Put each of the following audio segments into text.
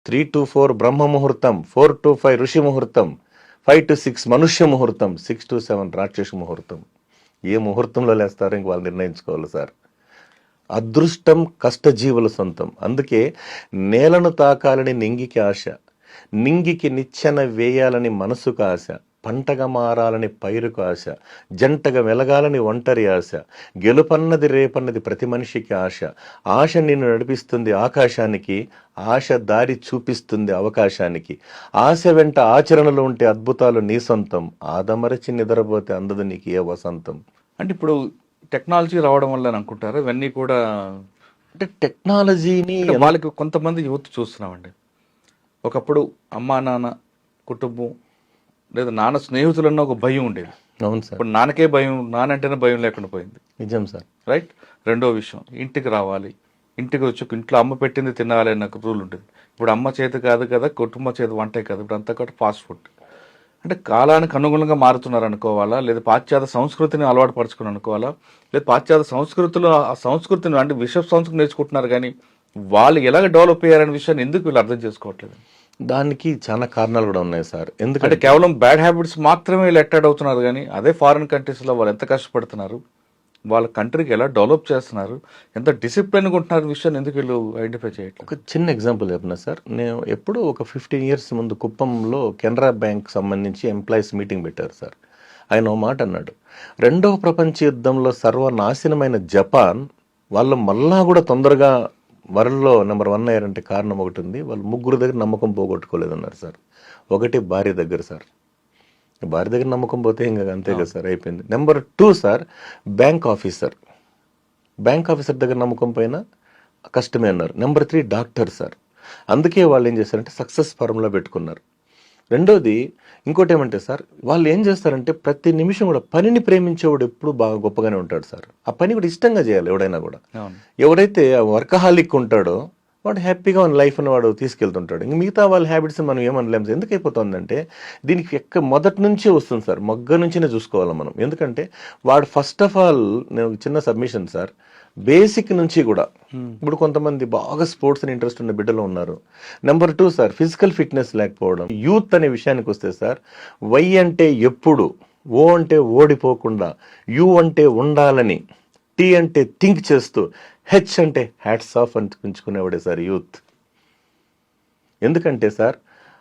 3 to 4 బ్రహ్మ ముహూర్తం, 4 to 5 ఋషి ముహూర్తం, 5 to 6 మనుష్య ముహూర్తం, 6 to 7 రాక్షస ముహూర్తం. ఏ ముహూర్తంలో లేస్తారో ఇంక వాళ్ళు నిర్ణయించుకోవాలి సార్. అదృష్టం కష్టజీవుల సొంతం. అందుకే నేలను తాకాలని నింగికి ఆశ, నింగికి నిచ్చెన వేయాలని మనసుకు ఆశ, పంటగా మారాలని పైరుకు ఆశ, జంటగా వెలగాలని ఒంటరి ఆశ, గెలుపన్నది రేపన్నది ప్రతి మనిషికి ఆశ. ఆశ నిన్ను నడిపిస్తుంది ఆకాశానికి, ఆశ దారి చూపిస్తుంది అవకాశానికి. ఆశ వెంట ఆచరణలో ఉంటే అద్భుతాలు నీ సొంతం, ఆదమరచి నిద్రపోతే అందదు నీకు ఏ వసంతం. అంటే ఇప్పుడు టెక్నాలజీ రావడం వల్ల అని అనుకుంటారా ఇవన్నీ కూడా? అంటే టెక్నాలజీని వాళ్ళకి కొంతమంది యువత చూస్తున్నామండి, ఒకప్పుడు అమ్మా నాన్న కుటుంబం లేదా నాన్న స్నేహితులన్న ఒక భయం ఉండేది. అవును సార్. ఇప్పుడు నాన్నకే భయం, నానంటేనే భయం లేకుండా పోయింది. నిజం సార్. రైట్. రెండో విషయం, ఇంటికి రావాలి, ఇంటికి వచ్చి ఇంట్లో అమ్మ పెట్టింది తినాలి అన్న రూల్ ఉండేది. ఇప్పుడు అమ్మ చేతి కాదు కదా, కుటుంబ చేతి వంటే కాదు, ఇప్పుడు అంతా కూడా ఫాస్ట్ ఫుడ్. అంటే కాలానికి అనుగుణంగా మారుతున్నారు అనుకోవాలా, లేదా పాశ్చాత్య సంస్కృతిని అలవాటు పరుచుకుని అనుకోవాలా, లేదా పాశ్చాత్య సంస్కృతిలో ఆ సంస్కృతిని అంటే విశ్వ సంస్కృతి నేర్చుకుంటున్నారు, కానీ వాళ్ళు ఎలాగ డెవలప్ అయ్యారనే విషయాన్ని ఎందుకు వీళ్ళు అర్థం చేసుకోవట్లేదు? దానికి చాలా కారణాలు కూడా ఉన్నాయి సార్. ఎందుకంటే కేవలం బ్యాడ్ హ్యాబిట్స్ మాత్రమే వీళ్ళు అట్రాక్ట్ అవుతున్నారు, కానీ అదే ఫారిన్ కంట్రీస్లో వాళ్ళు ఎంత కష్టపడుతున్నారు, వాళ్ళ కంట్రీకి ఎలా డెవలప్ చేస్తున్నారు, ఎంత డిసిప్లిన్గా ఉంటున్నారు విషయాన్ని ఎందుకు వీళ్ళు ఐడెంటిఫై చేయట్లేదు? ఒక చిన్న ఎగ్జాంపుల్ చెప్పిన సార్, నేను ఎప్పుడో ఒక 15 years ముందు కుప్పంలో కెనరా బ్యాంక్ సంబంధించి ఎంప్లాయీస్ మీటింగ్ పెట్టారు సార్. ఆయన ఓ మాట అన్నాడు, 2వ ప్రపంచ యుద్ధంలో సర్వనాశనమైన జపాన్ వాళ్ళు మళ్ళా కూడా తొందరగా వరల్డ్లో నెంబర్ 1 అయ్యారంటే కారణం ఒకటి ఉంది, వాళ్ళు 3 దగ్గర నమ్మకం పోగొట్టుకోలేదన్నారు సార్. ఒకటి భార్య దగ్గర సార్, భార్య దగ్గర నమ్మకం పోతే ఇంకా అంతే కదా సార్, అయిపోయింది. నెంబర్ 2 సార్, బ్యాంక్ ఆఫీసర్ దగ్గర నమ్మకం పైన కష్టమే అన్నారు. Number 3 doctor sir. అందుకే వాళ్ళు ఏం చేశారంటే సక్సెస్ ఫార్ములా పెట్టుకున్నారు. రెండోది ఇంకోటి ఏమంటే సార్, వాళ్ళు ఏం చేస్తారంటే ప్రతి నిమిషం కూడా పనిని ప్రేమించేవాడు ఎప్పుడు బాగా గొప్పగానే ఉంటాడు సార్. ఆ పని కూడా ఇష్టంగా చేయాలి ఎవడైనా కూడా. ఎవడైతే వర్కహాలిక్ ఉంటాడో వాడు హ్యాపీగా మన లైఫ్ని వాడు తీసుకెళ్తుంటాడు. ఇంక మిగతా వాళ్ళ హ్యాబిట్స్ మనం ఏమనలేము. ఎందుకు అయిపోతుందంటే దీనికి మొదటి నుంచే వస్తుంది సార్, మొగ్గ నుంచినే చూసుకోవాలి మనం. ఎందుకంటే వాడు ఫస్ట్ ఆఫ్ ఆల్, నేను చిన్న సబ్మిషన్ సార్, బేసిక్ నుంచి కూడా ఇప్పుడు కొంతమంది బాగా స్పోర్ట్స్ ఇంట్రెస్ట్ ఉన్న బిడ్డలు ఉన్నారు. నెంబర్ 2 సార్, ఫిజికల్ ఫిట్నెస్ లేకపోవడం. యూత్ అనే విషయానికి వస్తే సార్, వై అంటే ఎప్పుడు, ఓ అంటే ఓడిపోకుండా, యు అంటే ఉండాలని, టీ అంటే థింక్ చేస్తూ, హెచ్ అంటే హ్యాట్స్ ఆఫ్ అనిపించుకునేవాడే సార్ యూత్. ఎందుకంటే సార్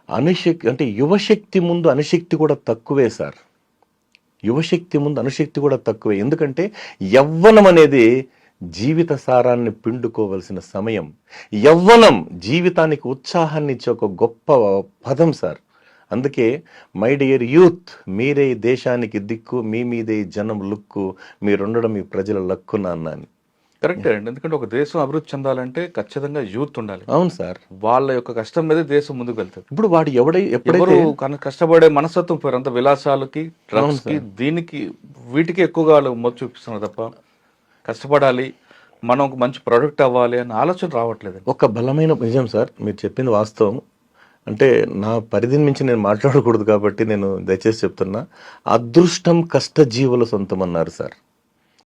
అనుశక్తి అంటే యువశక్తి ముందు అనుశక్తి కూడా తక్కువే సార్. యువశక్తి ముందు అనుశక్తి కూడా తక్కువే. ఎందుకంటే యవ్వనం అనేది జీవిత సారాన్ని పిండుకోవలసిన సమయం. యవ్వనం జీవితానికి ఉత్సాహాన్ని ఇచ్చే ఒక గొప్ప పదం సార్. అందుకే మై డియర్ యూత్, మీరే దేశానికి దిక్కు, మీ మీదే జనం లుక్కు, మీరుండడం ఈ ప్రజల లక్కున అన్నాను. కరెక్టే అండి. ఎందుకంటే ఒక దేశం అభివృద్ధి చెందాలంటే ఖచ్చితంగా యూత్ ఉండాలి. అవును సార్. వాళ్ళ యొక్క కష్టం మీద దేశం ముందుకు వెళ్తుంది. ఇప్పుడు వాడు ఎప్పుడైతే కష్టపడే మనస్తత్వం పేరు అంత విలాసాలకి, డ్రగ్స్ కి, దీనికి వీటికి ఎక్కువగా వాళ్ళు మొదలు చూపిస్తున్నారు తప్ప కష్టపడాలి, మనం ఒక మంచి ప్రొడక్ట్ అవ్వాలి అనే ఆలోచన రావట్లేదు. ఒక బలమైన నిజం సార్, మీరు చెప్పింది వాస్తవం. అంటే నా పరిధిని మించి నేను మాట్లాడకూడదు కాబట్టి నేను దయచేసి చెప్తున్నా, అదృష్టం కష్టజీవుల సొంతం అన్నారు సార్.